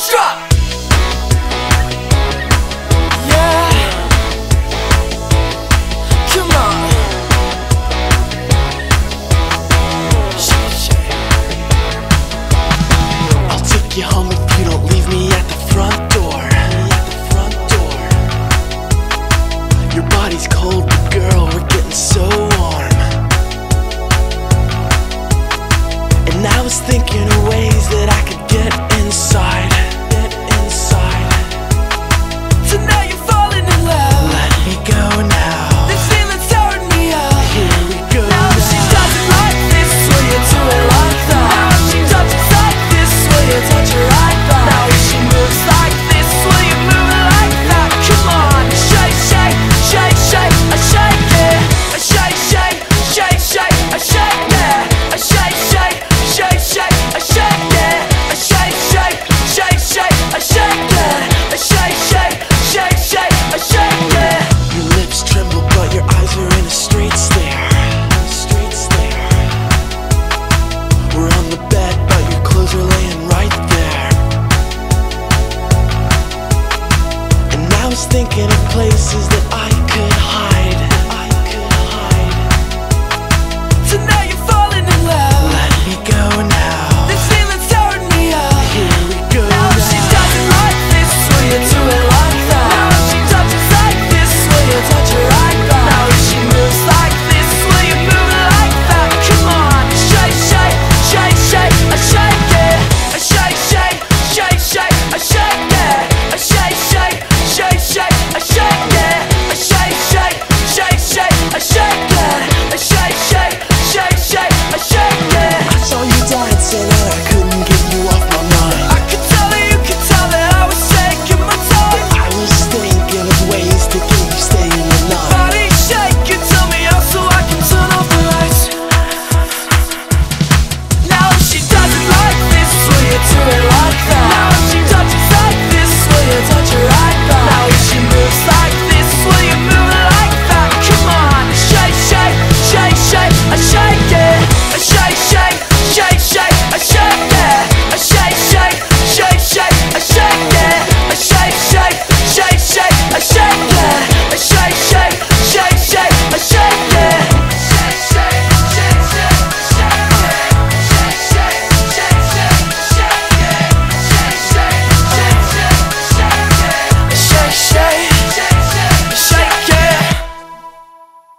Drop! Yeah. Come on. I'll take you home if you don't leave me at the front door. Your body's cold, but girl, we're getting so warm. And I was thinking of ways that I could get inside. So now you're falling in love. Let me go now. This feeling's tearing me up. Here we go now. She does it like this, will you do it like that? Now she touches like this, will you touch her like that? Now she moves like this, will you move it like that? Come on, shake, shake, shake, shake, I shake it. I shake, shake, shake, shake, I shake.